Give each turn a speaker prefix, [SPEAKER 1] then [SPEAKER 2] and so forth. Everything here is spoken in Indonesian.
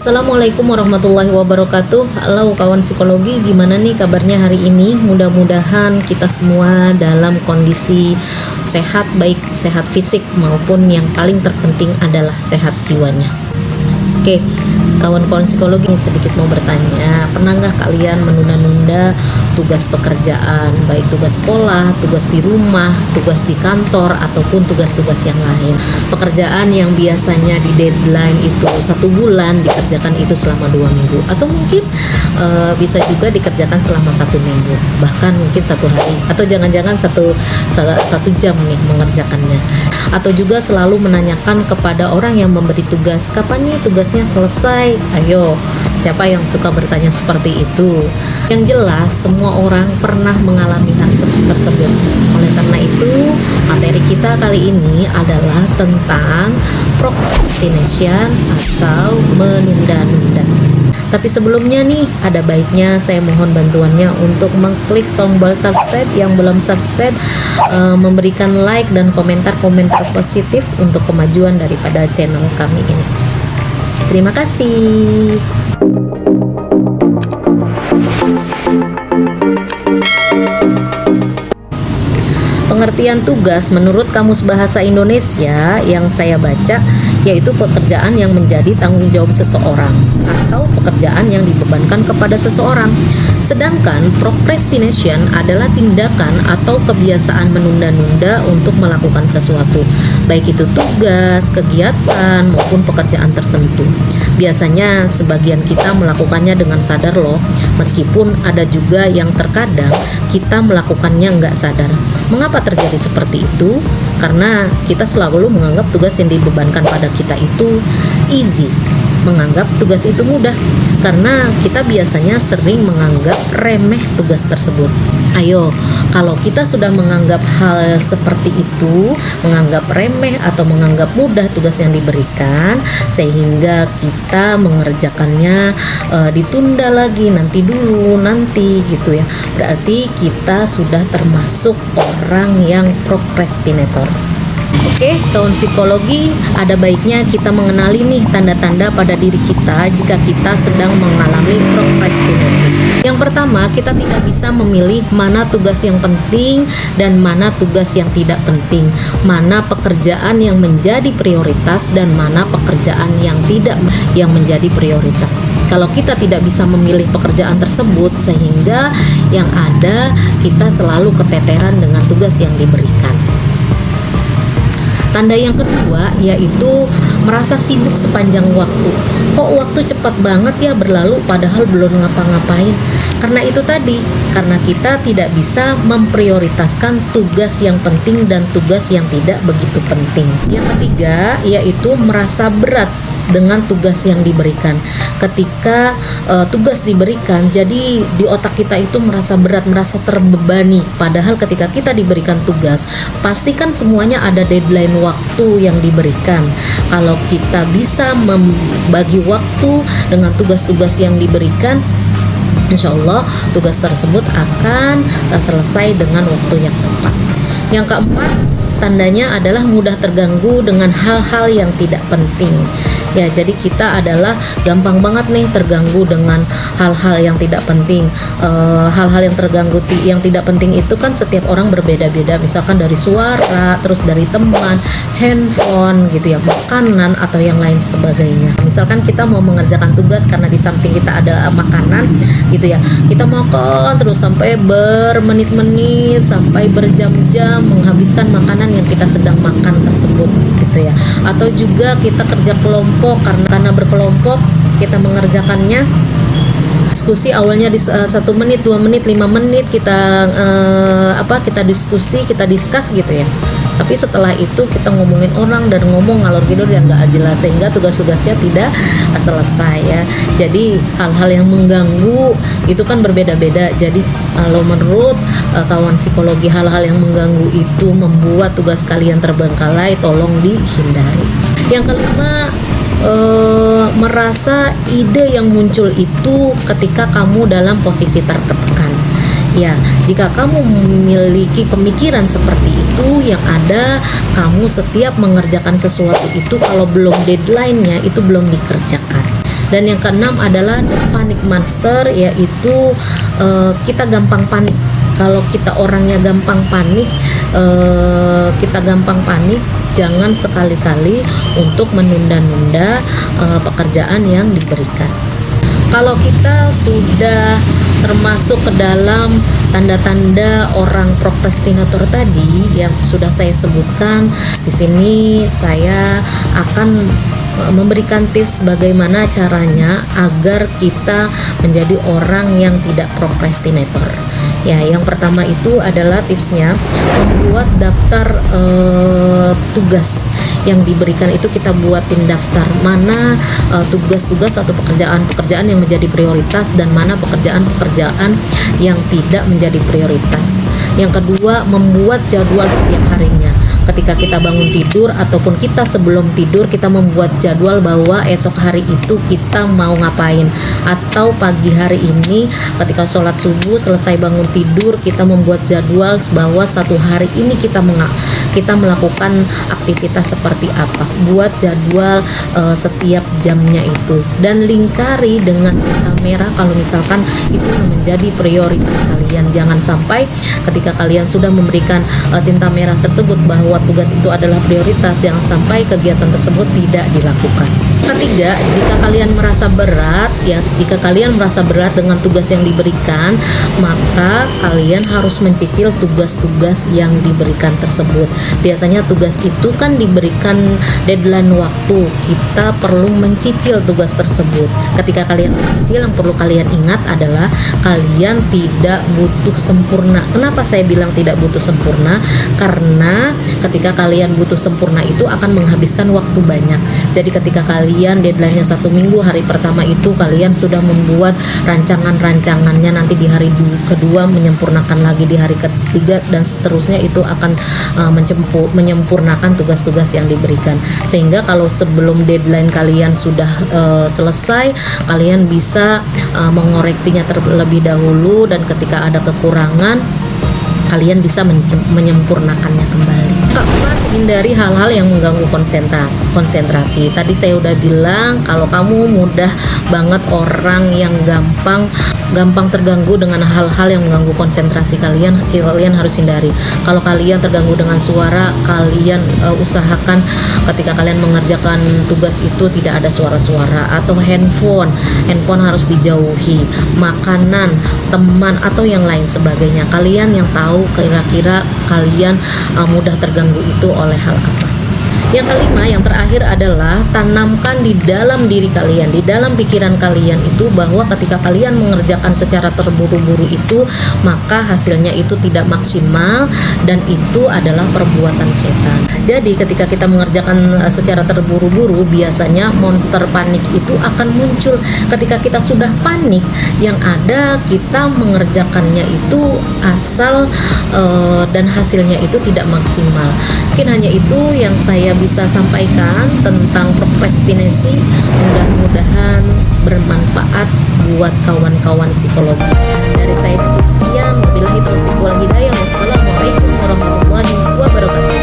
[SPEAKER 1] Assalamualaikum warahmatullahi wabarakatuh. Halo kawan psikologi, gimana nih kabarnya hari ini? Mudah-mudahan kita semua dalam kondisi sehat, baik sehat fisik maupun yang paling terpenting adalah sehat jiwanya. Oke, kawan-kawan psikologi sedikit mau bertanya, pernah nggak kalian menunda-nunda tugas pekerjaan, baik tugas sekolah, tugas di rumah, tugas di kantor, ataupun tugas-tugas yang lain? Pekerjaan yang biasanya di deadline itu 1 bulan, dikerjakan itu selama 2 minggu, atau mungkin bisa juga dikerjakan selama 1 minggu, bahkan mungkin 1 hari, atau jangan-jangan satu jam nih mengerjakannya. Atau juga selalu menanyakan kepada orang yang memberi tugas, kapan nih tugasnya selesai? Ayo, siapa yang suka bertanya seperti itu? Yang jelas semua orang pernah mengalami hal tersebut. Oleh karena itu, materi kita kali ini adalah tentang procrastination atau menunda-nunda. Tapi sebelumnya nih, ada baiknya saya mohon bantuannya untuk mengklik tombol subscribe yang belum subscribe, memberikan like dan komentar-komentar positif untuk kemajuan daripada channel kami ini. Terima kasih. Pengertian tugas menurut Kamus Bahasa Indonesia yang saya baca yaitu pekerjaan yang menjadi tanggung jawab seseorang atau pekerjaan yang dibebankan kepada seseorang. Sedangkan procrastination adalah tindakan atau kebiasaan menunda-nunda untuk melakukan sesuatu, baik itu tugas, kegiatan, maupun pekerjaan tertentu. Biasanya sebagian kita melakukannya dengan sadar loh, meskipun ada juga yang terkadang kita melakukannya nggak sadar. Mengapa terjadi seperti itu? Karena kita selalu menganggap tugas yang dibebankan pada kita itu easy, menganggap tugas itu mudah, karena kita biasanya sering menganggap remeh tugas tersebut. Ayo, kalau kita sudah menganggap hal seperti itu, menganggap remeh atau menganggap mudah tugas yang diberikan, sehingga kita mengerjakannya ditunda lagi, nanti dulu, nanti gitu ya. Berarti kita sudah termasuk orang yang procrastinator. Oke, kawan psikologi, ada baiknya kita mengenali nih tanda-tanda pada diri kita jika kita sedang mengalami procrastination. Yang pertama, kita tidak bisa memilih mana tugas yang penting dan mana tugas yang tidak penting, mana pekerjaan yang menjadi prioritas dan mana pekerjaan yang tidak yang menjadi prioritas. Kalau kita tidak bisa memilih pekerjaan tersebut, sehingga yang ada kita selalu keteteran dengan tugas yang diberikan. Tanda yang kedua yaitu merasa sibuk sepanjang waktu. Kok waktu cepat banget ya berlalu padahal belum ngapa-ngapain? Karena itu tadi, karena kita tidak bisa memprioritaskan tugas yang penting dan tugas yang tidak begitu penting. Yang ketiga yaitu merasa berat dengan tugas yang diberikan. Ketika tugas diberikan, jadi di otak kita itu merasa berat, merasa terbebani. Padahal ketika kita diberikan tugas, pastikan semuanya ada deadline waktu yang diberikan. Kalau kita bisa membagi waktu dengan tugas-tugas yang diberikan, insya Allah tugas tersebut akan selesai dengan waktu yang tepat. Yang keempat, tandanya adalah mudah terganggu dengan hal-hal yang tidak penting. Ya, jadi kita adalah gampang banget nih terganggu dengan hal-hal yang tidak penting. Hal-hal yang terganggu yang tidak penting itu kan setiap orang berbeda-beda. Misalkan dari suara, terus dari teman, handphone gitu ya, makanan atau yang lain sebagainya. Misalkan kita mau mengerjakan tugas karena di samping kita ada makanan gitu ya. Kita makan terus sampai bermenit-menit, sampai berjam-jam menghabiskan makanan yang kita sedang makan tersebut gitu ya. Atau juga kita kerja kelompok, karena berkelompok kita mengerjakannya, diskusi awalnya di 1 menit, 2 menit, 5 menit kita kita diskusi, kita discuss gitu ya. Tapi setelah itu kita ngomongin orang dan ngomong ngalor ngidul yang nggak jelas, sehingga tugas-tugasnya tidak selesai ya. Jadi hal-hal yang mengganggu itu kan berbeda-beda. Jadi kalau menurut kawan psikologi, hal-hal yang mengganggu itu membuat tugas kalian terbengkalai, tolong dihindari. Yang kelima, merasa ide yang muncul itu ketika kamu dalam posisi tertekan. Ya, jika kamu memiliki pemikiran seperti itu, yang ada kamu setiap mengerjakan sesuatu itu kalau belum deadline-nya itu belum dikerjakan. Dan yang keenam adalah the panic monster, yaitu kita gampang panik. Kalau kita orangnya gampang panik, jangan sekali-kali untuk menunda-nunda pekerjaan yang diberikan. Kalau kita sudah termasuk ke dalam tanda-tanda orang prokrastinator tadi yang sudah saya sebutkan, di sini saya akan memberikan tips bagaimana caranya agar kita menjadi orang yang tidak prokrastinator. Ya, yang pertama itu adalah tipsnya membuat daftar tugas yang diberikan itu. Kita buatin daftar mana tugas-tugas atau pekerjaan-pekerjaan yang menjadi prioritas dan mana pekerjaan-pekerjaan yang tidak menjadi prioritas. Yang kedua, membuat jadwal setiap harinya. Ketika kita bangun tidur ataupun kita sebelum tidur, kita membuat jadwal bahwa esok hari itu kita mau ngapain, atau pagi hari ini ketika sholat subuh selesai bangun tidur, kita membuat jadwal bahwa satu hari ini kita melakukan aktivitas seperti apa. Buat jadwal setiap jamnya itu, dan lingkari dengan tinta merah kalau misalkan itu menjadi prioritas kalian. Jangan sampai ketika kalian sudah memberikan tinta merah tersebut bahwa tugas itu adalah prioritas, jangan sampai kegiatan tersebut tidak dilakukan. Ketiga, jika kalian merasa berat dengan tugas yang diberikan, maka kalian harus mencicil tugas-tugas yang diberikan tersebut. Biasanya tugas itu kan diberikan deadline waktu, kita perlu mencicil tugas tersebut. Ketika kalian mencicil, yang perlu kalian ingat adalah kalian tidak butuh sempurna. Kenapa saya bilang tidak butuh sempurna? Karena ketika kalian butuh sempurna itu akan menghabiskan waktu banyak. Jadi ketika kalian deadline-nya 1 minggu, hari pertama itu kalian sudah membuat rancangannya, nanti di hari kedua menyempurnakan lagi, di hari ketiga dan seterusnya, itu akan menyempurnakan tugas-tugas yang diberikan. Sehingga kalau sebelum deadline kalian sudah selesai, kalian bisa mengoreksinya terlebih dahulu, dan ketika ada kekurangan kalian bisa menyempurnakannya kembali. Keempat, hindari hal-hal yang mengganggu konsentrasi. Tadi saya udah bilang kalau kamu mudah banget orang yang gampang terganggu dengan hal-hal yang mengganggu konsentrasi kalian harus hindari. Kalau kalian terganggu dengan suara, kalian usahakan ketika kalian mengerjakan tugas itu tidak ada suara-suara, atau handphone harus dijauhi, makanan, teman atau yang lain sebagainya. Kalian yang tahu kira-kira kalian mudah terganggu itu oleh hal apa. Yang kelima, yang terakhir adalah tanamkan di dalam diri kalian, di dalam pikiran kalian itu, bahwa ketika kalian mengerjakan secara terburu-buru itu, maka hasilnya itu tidak maksimal dan itu adalah perbuatan setan. Jadi ketika kita mengerjakan secara terburu-buru, biasanya monster panik itu akan muncul. Ketika kita sudah panik, yang ada kita mengerjakannya itu asal dan hasilnya itu tidak maksimal. Mungkin hanya itu yang saya bisa sampaikan tentang prokrastinasi. Mudah-mudahan bermanfaat buat kawan-kawan psikologi. Dari saya cukup sekian. Wabillahi taufiq wal hidayah. Wassalamualaikum warahmatullahi wabarakatuh.